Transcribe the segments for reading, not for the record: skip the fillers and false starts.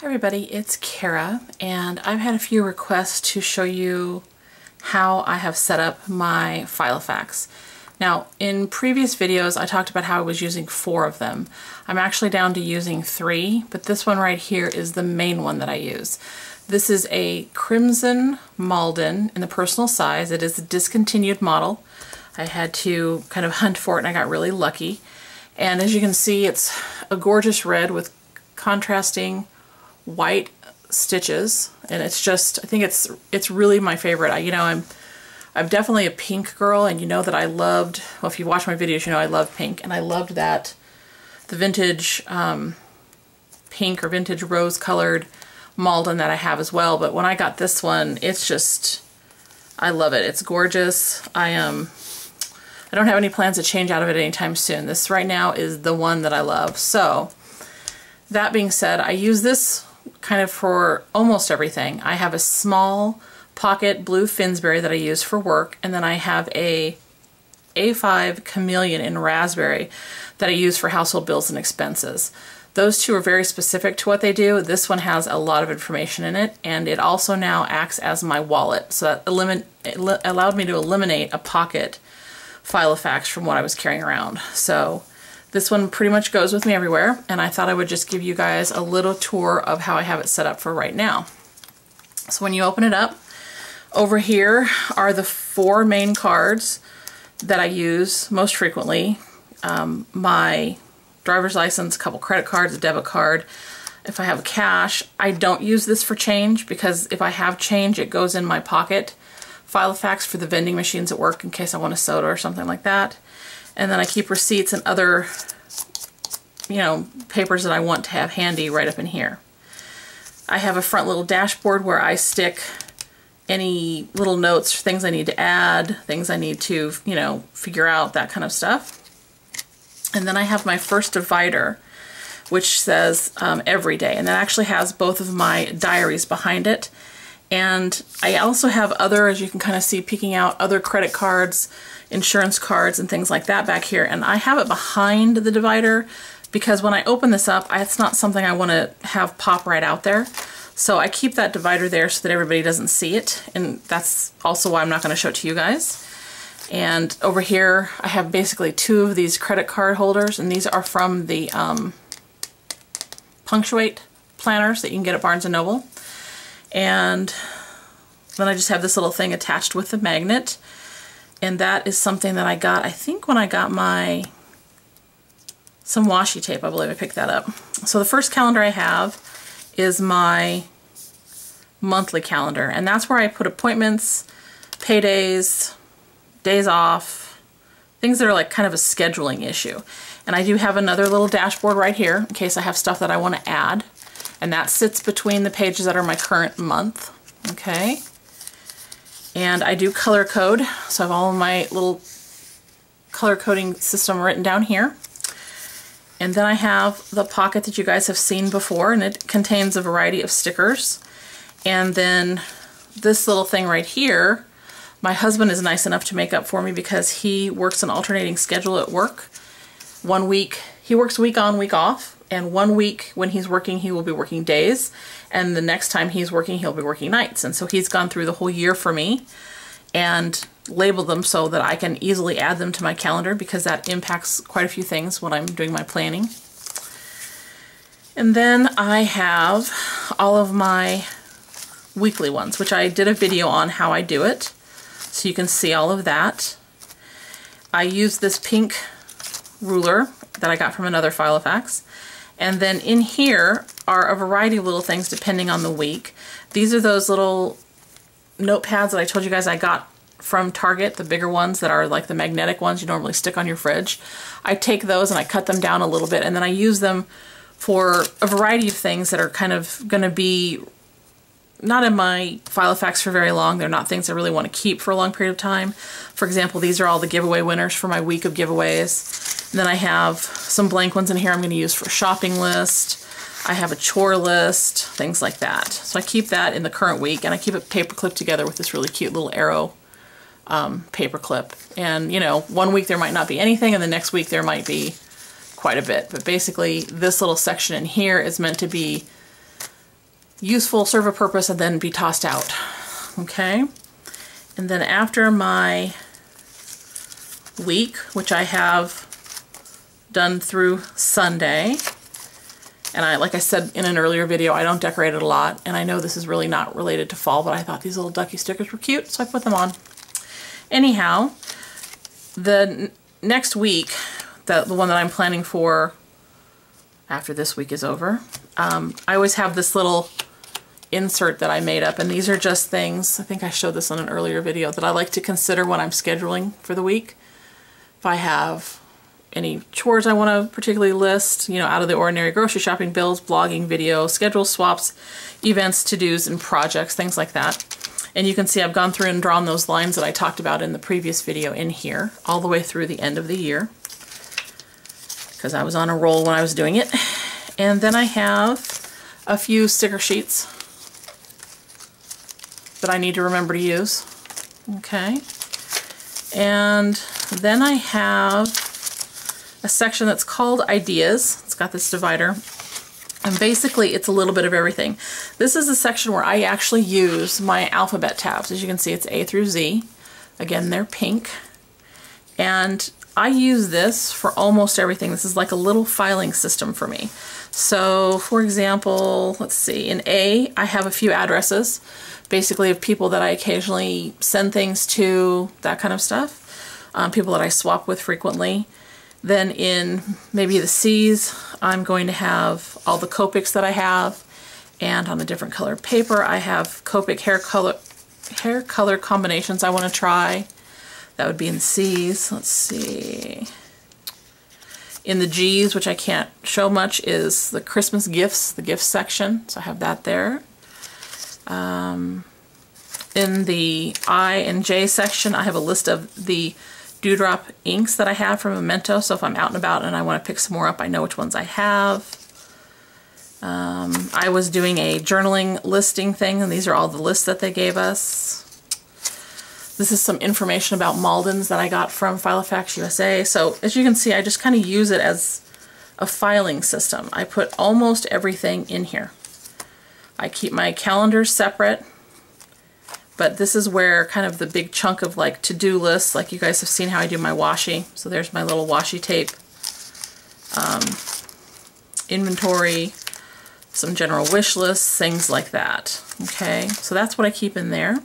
Hi everybody, it's Kara, and I've had a few requests to show you how I have set up my Filofax. Now, in previous videos I talked about how I was using 4 of them. I'm actually down to using 3, but this one right here is the main one that I use. This is a Crimson Malden in the personal size. It is a discontinued model. I had to kind of hunt for it and I got really lucky. And as you can see, it's a gorgeous red with contrasting white stitches, and it's just, I think it's really my favorite. I'm definitely a pink girl, and you know that I loved, well, if you watch my videos you know I love pink, and I loved that the vintage pink or vintage rose colored Malden that I have as well. But when I got this one, it's just, I love it. It's gorgeous. I don't have any plans to change out of it anytime soon. This right now is the one that I love. So that being said, I use this kind of for almost everything. I have a small pocket blue Finsbury that I use for work, and then I have a A5 Chameleon in raspberry that I use for household bills and expenses. Those two are very specific to what they do. This one has a lot of information in it, and it also now acts as my wallet. So that allowed me to eliminate a pocket Filofax from what I was carrying around. So this one pretty much goes with me everywhere, and I thought I would just give you guys a little tour of how I have it set up for right now. So when you open it up, over here are the 4 main cards that I use most frequently. My driver's license, a couple credit cards, a debit card. If I have cash, I don't use this for change, because if I have change, it goes in my pocket Filofax for the vending machines at work in case I want a soda or something like that. And then I keep receipts and other, papers that I want to have handy right up in here. I have a front little dashboard where I stick any little notes, things I need to add, things I need to, figure out, that kind of stuff. And then I have my first divider, which says every day, and that actually has both of my diaries behind it. And I also have other, as you can kind of see peeking out, other credit cards, insurance cards, and things like that back here. And I have it behind the divider because when I open this up, it's not something I want to have pop right out there. So I keep that divider there so that everybody doesn't see it. And that's also why I'm not going to show it to you guys. And over here, I have basically 2 of these credit card holders, and these are from the Punctuate planners that you can get at Barnes & Noble. And then I just have this little thing attached with the magnet, and that is something that I got, I think when I got some washi tape, I believe I picked that up. So the first calendar I have is my monthly calendar, and that's where I put appointments, paydays, days off, things that are like kind of a scheduling issue. And I do have another little dashboard right here in case I have stuff that I want to add. And that sits between the pages that are my current month, okay? And I do color code, so I have all of my little color coding system written down here. And then I have the pocket that you guys have seen before, and it contains a variety of stickers. And then this little thing right here, my husband is nice enough to make up for me because he works an alternating schedule at work. 1 week, he works week on, week off. And 1 week when he's working, he will be working days, and the next time he's working, he'll be working nights. And so he's gone through the whole year for me and labeled them so that I can easily add them to my calendar, because that impacts quite a few things when I'm doing my planning. And then I have all of my weekly ones, which I did a video on how I do it, so you can see all of that. I use this pink ruler that I got from another Filofax. And then in here are a variety of little things depending on the week. These are those little notepads that I told you guys I got from Target, the bigger ones that are like the magnetic ones you normally stick on your fridge. I take those and I cut them down a little bit, and then I use them for a variety of things that are kind of going to be not in my Filofax for very long. They're not things I really want to keep for a long period of time. For example, these are all the giveaway winners for my week of giveaways. And then I have some blank ones in here I'm going to use for a shopping list. I have a chore list, things like that. So I keep that in the current week, and I keep it paper clipped together with this really cute little arrow paper clip. And 1 week there might not be anything, and the next week there might be quite a bit. But basically this little section in here is meant to be useful, serve a purpose, and then be tossed out. Okay? And then after my week, which I have done through Sunday, and like I said in an earlier video, I don't decorate it a lot, and I know this is really not related to fall, but I thought these little ducky stickers were cute, so I put them on. Anyhow, the next week, the one that I'm planning for after this week is over, I always have this little insert that I made up, and these are just things, I think I showed this on an earlier video, that I like to consider when I'm scheduling for the week. If I have any chores I want to particularly list, you know, out of the ordinary, grocery shopping, bills, blogging, video, schedule swaps, events, to-dos, and projects, things like that. And you can see I've gone through and drawn those lines that I talked about in the previous video in here, all the way through the end of the year, because I was on a roll when I was doing it. And then I have a few sticker sheets that I need to remember to use. Okay. And then I have a section that's called Ideas. It's got this divider. And basically it's a little bit of everything. This is a section where I actually use my alphabet tabs. As you can see, it's A through Z. Again, they're pink. And I use this for almost everything. This is like a little filing system for me. So, for example, let's see, in A, I have a few addresses, basically of people that I occasionally send things to, that kind of stuff, people that I swap with frequently. Then in maybe the C's, I'm going to have all the Copics that I have, and on a different color paper, I have Copic hair color combinations I want to try. That would be in C's. Let's see. In the G's, which I can't show much, is the Christmas gifts, the gifts section. So I have that there. In the I and J section, I have a list of the Dewdrop inks that I have from Memento. So if I'm out and about and I want to pick some more up, I know which ones I have. I was doing a journaling listing thing, and these are all the lists that they gave us. This is some information about Malden's that I got from Filofax USA. So as you can see, I just kind of use it as a filing system. I put almost everything in here. I keep my calendars separate, but this is where kind of the big chunk of like to-do lists, like you guys have seen how I do my washi. So there's my little washi tape, inventory, some general wish lists, things like that. Okay, so that's what I keep in there.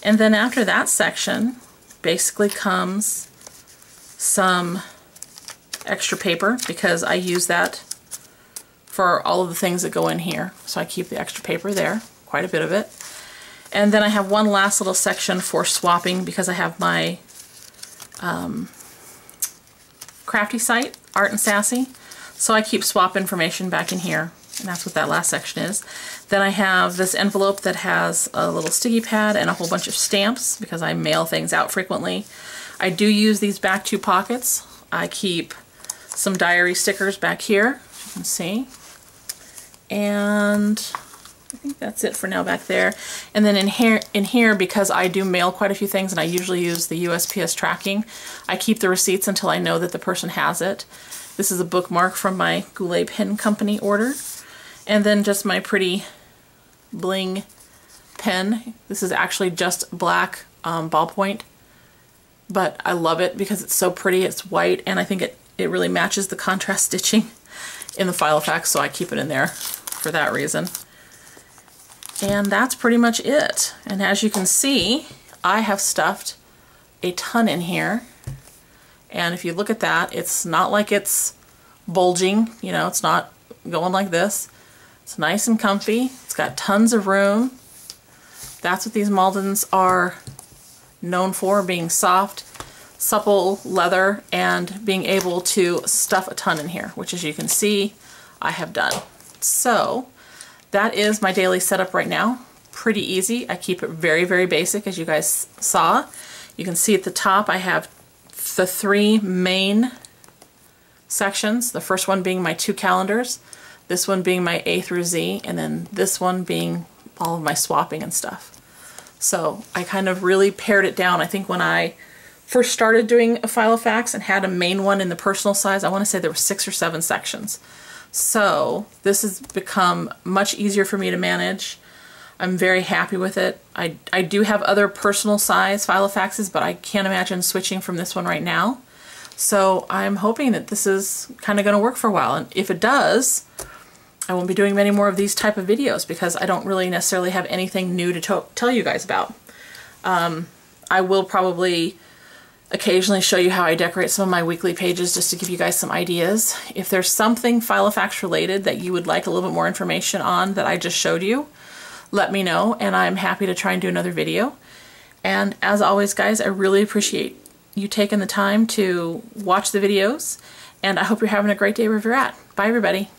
And then after that section basically comes some extra paper, because I use that for all of the things that go in here. So I keep the extra paper there, quite a bit of it. And then I have one last little section for swapping, because I have my crafty site, Art and Sassy. So I keep swap information back in here, and that's what that last section is. Then I have this envelope that has a little sticky pad and a whole bunch of stamps, because I mail things out frequently. I do use these back two pockets. I keep some diary stickers back here, as you can see. And I think that's it for now back there. And then in here, because I do mail quite a few things and I usually use the USPS tracking, I keep the receipts until I know that the person has it. This is a bookmark from my Goulet Pen Company order. And then just my pretty bling pen. This is actually just black ballpoint, but I love it because it's so pretty. It's white, and I think it really matches the contrast stitching in the Filofax, so I keep it in there for that reason. And that's pretty much it. And as you can see, I have stuffed a ton in here. And if you look at that, it's not like it's bulging, you know, it's not going like this. It's nice and comfy. It's got tons of room. That's what these Maldens are known for, being soft, supple leather, and being able to stuff a ton in here, which, as you can see, I have done. So that is my daily setup right now. Pretty easy. I keep it very, very basic, as you guys saw. You can see at the top I have the three main sections. The first one being my two calendars, this one being my A through Z, and then this one being all of my swapping and stuff. So I kind of really pared it down. I think when I first started doing a Filofax and had a main one in the personal size, I want to say there were 6 or 7 sections. So this has become much easier for me to manage. I'm very happy with it. I do have other personal size Filofaxes, but I can't imagine switching from this one right now. So I'm hoping that this is kind of going to work for a while. And if it does, I won't be doing many more of these type of videos because I don't really necessarily have anything new to tell you guys about. I will probably occasionally show you how I decorate some of my weekly pages just to give you guys some ideas. If there's something Filofax related that you would like a little bit more information on that I just showed you, let me know and I'm happy to try and do another video. And as always, guys, I really appreciate you taking the time to watch the videos, and I hope you're having a great day wherever you're at. Bye, everybody.